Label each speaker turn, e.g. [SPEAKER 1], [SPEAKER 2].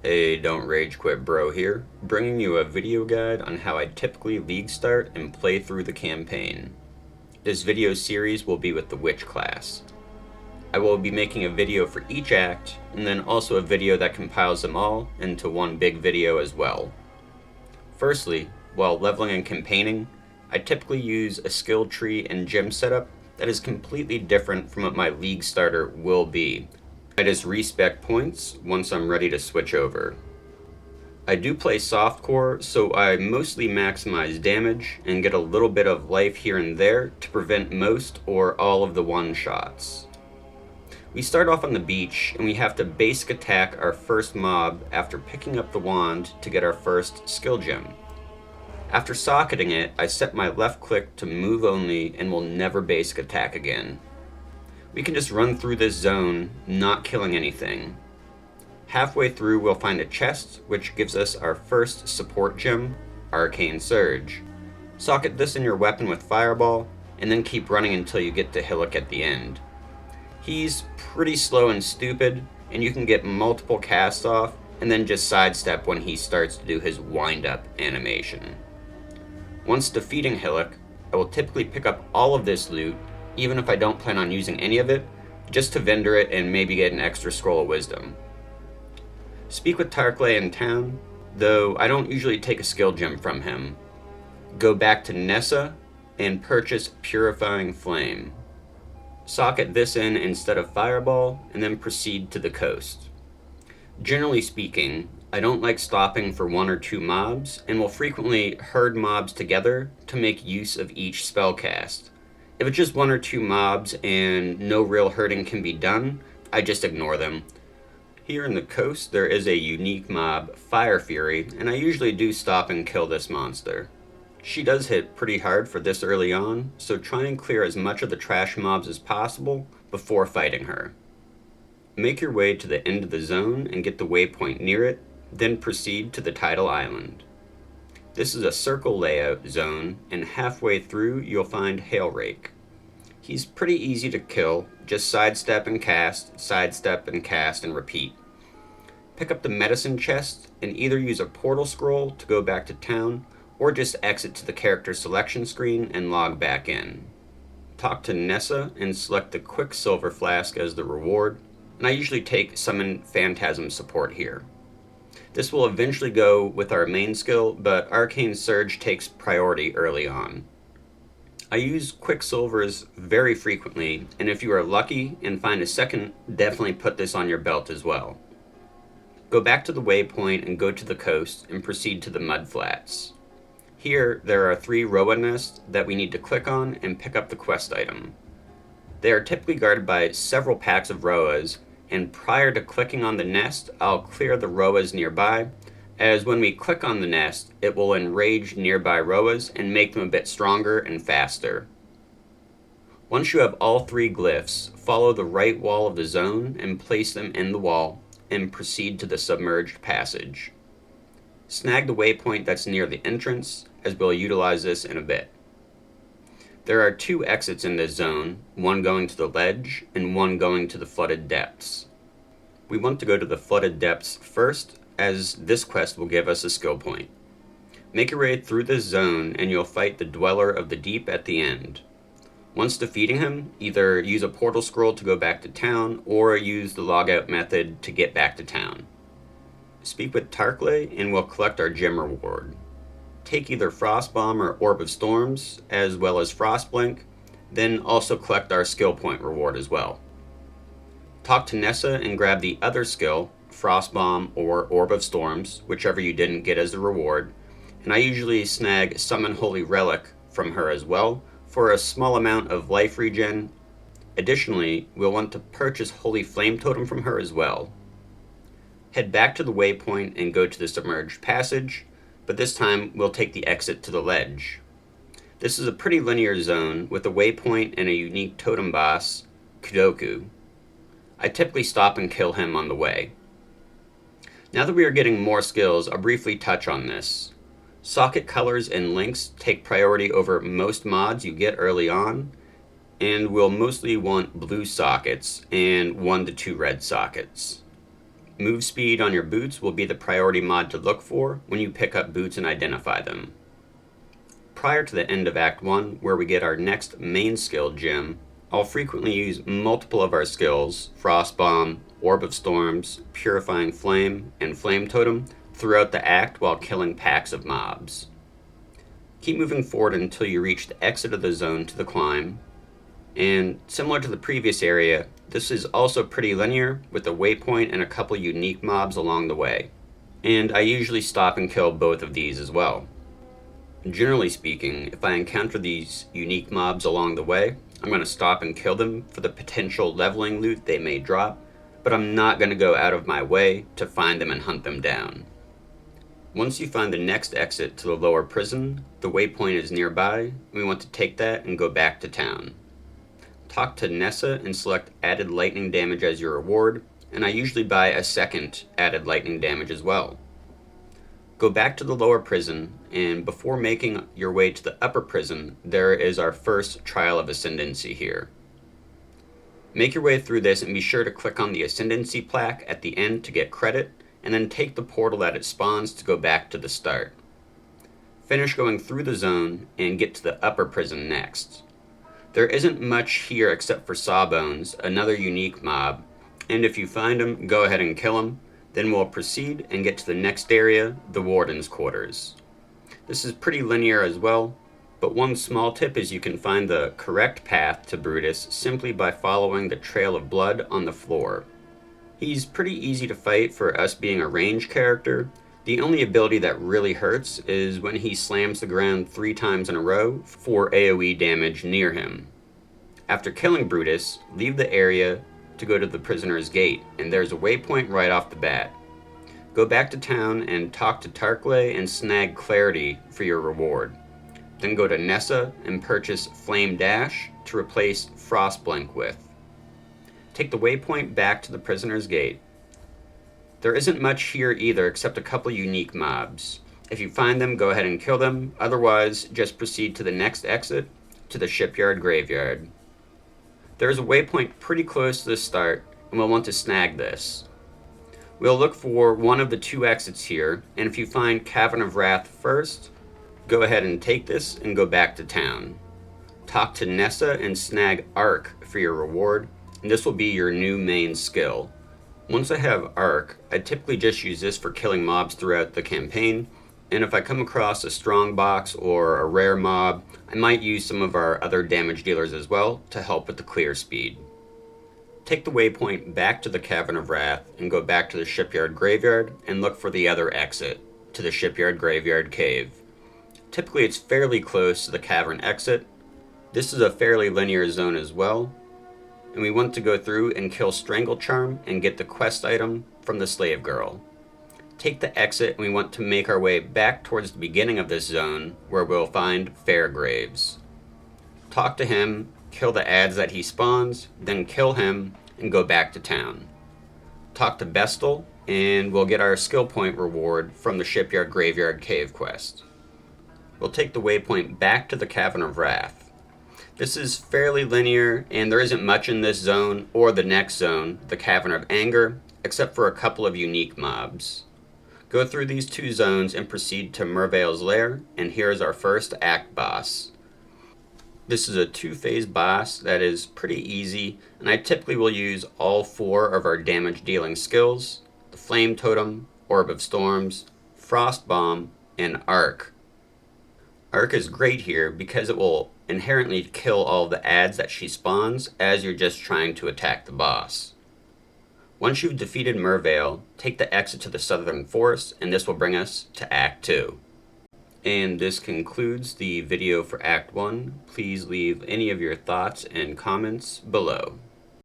[SPEAKER 1] Hey, don't rage quit bro here, bringing you a video guide on how I typically league start and play through the campaign. This video series will be with the Witch class. I will be making a video for each act, and then also a video that compiles them all into one big video as well. Firstly, while leveling and campaigning, I typically use a skill tree and gym setup that is completely different from what my league starter will be. I just respec points once I'm ready to switch over. I do play softcore, so I mostly maximize damage and get a little bit of life here and there to prevent most or all of the one-shots. We start off on the beach and we have to basic attack our first mob after picking up the wand to get our first skill gem. After socketing it, I set my left click to move only and will never basic attack again. We can just run through this zone, not killing anything. Halfway through we'll find a chest, which gives us our first support gem, Arcane Surge. Socket this in your weapon with Fireball, and then keep running until you get to Hillock at the end. He's pretty slow and stupid, and you can get multiple casts off, and then just sidestep when he starts to do his wind-up animation. Once defeating Hillock, I will typically pick up all of this loot, even if I don't plan on using any of it, just to vendor it and maybe get an extra scroll of wisdom. Speak with Tarkley in town, though I don't usually take a skill gem from him. Go back to Nessa and purchase Purifying Flame. Socket this in instead of Fireball, and then proceed to the coast. Generally speaking, I don't like stopping for one or two mobs, and will frequently herd mobs together to make use of each spell cast. If it's just one or two mobs and no real herding can be done, I just ignore them. Here in the coast there is a unique mob, Fire Fury, and I usually do stop and kill this monster. She does hit pretty hard for this early on, so try and clear as much of the trash mobs as possible before fighting her. Make your way to the end of the zone and get the waypoint near it, then proceed to the Tidal Island. This is a circle layout zone, and halfway through you'll find Hailrake. He's pretty easy to kill, just sidestep and cast and repeat. Pick up the medicine chest and either use a portal scroll to go back to town, or just exit to the character selection screen and log back in. Talk to Nessa and select the Quicksilver Flask as the reward, and I usually take Summon Phantasm support here. This will eventually go with our main skill, but Arcane Surge takes priority early on. I use Quicksilvers very frequently, and if you are lucky and find a second, definitely put this on your belt as well. Go back to the waypoint and go to the coast and proceed to the Mudflats. Here, there are 3 Roa nests that we need to click on and pick up the quest item. They are typically guarded by several packs of Roas, and prior to clicking on the nest, I'll clear the Roas nearby, as when we click on the nest, it will enrage nearby Roas and make them a bit stronger and faster. Once you have all 3 glyphs, follow the right wall of the zone and place them in the wall, and proceed to the submerged passage. Snag the waypoint that's near the entrance, as we'll utilize this in a bit. There are 2 exits in this zone, one going to the ledge and one going to the flooded depths. We want to go to the flooded depths first, as this quest will give us a skill point. Make your way through this zone and you'll fight the Dweller of the Deep at the end. Once defeating him, either use a portal scroll to go back to town or use the logout method to get back to town. Speak with Tarkley and we'll collect our gem reward. Take either Frostbomb or Orb of Storms, as well as Frostblink, then also collect our skill point reward as well. Talk to Nessa and grab the other skill, Frostbomb or Orb of Storms, whichever you didn't get as a reward, and I usually snag Summon Holy Relic from her as well, for a small amount of life regen. Additionally, we'll want to purchase Holy Flame Totem from her as well. Head back to the waypoint and go to the submerged passage, but this time we'll take the exit to the ledge. This is a pretty linear zone with a waypoint and a unique totem boss, Kudoku. I typically stop and kill him on the way. Now that we are getting more skills, I'll briefly touch on this. Socket colors and links take priority over most mods you get early on, and we'll mostly want blue sockets and 1 to 2 red sockets. Move speed on your boots will be the priority mod to look for when you pick up boots and identify them. Prior to the end of Act 1, where we get our next main skill gem, I'll frequently use multiple of our skills, Frost Bomb, Orb of Storms, Purifying Flame, and Flame Totem, throughout the act while killing packs of mobs. Keep moving forward until you reach the exit of the zone to the climb, and similar to the previous area, this is also pretty linear with a waypoint and a couple unique mobs along the way, and I usually stop and kill both of these as well. Generally speaking, if I encounter these unique mobs along the way, I'm going to stop and kill them for the potential leveling loot they may drop, but I'm not going to go out of my way to find them and hunt them down. Once you find the next exit to the lower prison, the waypoint is nearby, and we want to take that and go back to town. Talk to Nessa and select added lightning damage as your reward, and I usually buy a second added lightning damage as well. Go back to the lower prison, and before making your way to the upper prison, there is our first trial of ascendancy here. Make your way through this and be sure to click on the ascendancy plaque at the end to get credit, and then take the portal that it spawns to go back to the start. Finish going through the zone and get to the upper prison next. There isn't much here except for Sawbones, another unique mob, and if you find him, go ahead and kill him. Then we'll proceed and get to the next area, the Warden's Quarters. This is pretty linear as well, but one small tip is you can find the correct path to Brutus simply by following the trail of blood on the floor. He's pretty easy to fight for us being a range character. The only ability that really hurts is when he slams the ground 3 times in a row for AoE damage near him. After killing Brutus, leave the area to go to the prisoner's gate, and there's a waypoint right off the bat. Go back to town and talk to Tarkley and snag Clarity for your reward. Then go to Nessa and purchase Flame Dash to replace Frostblink with. Take the waypoint back to the prisoner's gate. There isn't much here either except a couple unique mobs. If you find them, go ahead and kill them. Otherwise, just proceed to the next exit, to the Shipyard Graveyard. There is a waypoint pretty close to the start, and we'll want to snag this. We'll look for one of the 2 exits here, and if you find Cavern of Wrath first, go ahead and take this and go back to town. Talk to Nessa and snag Arc for your reward, and this will be your new main skill. Once I have Arc, I typically just use this for killing mobs throughout the campaign, and if I come across a strong box or a rare mob, I might use some of our other damage dealers as well to help with the clear speed. Take the waypoint back to the Cavern of Wrath and go back to the Shipyard Graveyard and look for the other exit, to the Shipyard Graveyard Cave. Typically it's fairly close to the cavern exit. This is a fairly linear zone as well, and we want to go through and kill Strangle Charm and get the quest item from the Slave Girl. Take the exit and we want to make our way back towards the beginning of this zone where we'll find Fairgraves. Talk to him, kill the ads that he spawns, then kill him and go back to town. Talk to Bestel and we'll get our skill point reward from the Shipyard Graveyard Cave quest. We'll take the waypoint back to the Cavern of Wrath. This is fairly linear, and there isn't much in this zone or the next zone, the Cavern of Anger, except for a couple of unique mobs. Go through these 2 zones and proceed to Merveil's Lair, and here's our first act boss. This is a 2-phase boss that is pretty easy, and I typically will use all 4 of our damage dealing skills, the Flame Totem, Orb of Storms, Frost Bomb, and Arc. Arc is great here because it will inherently kill all the ads that she spawns as you're just trying to attack the boss. Once you've defeated Merveil, take the exit to the Southern Forest, and this will bring us to Act 2. And this concludes the video for Act 1. Please leave any of your thoughts and comments below.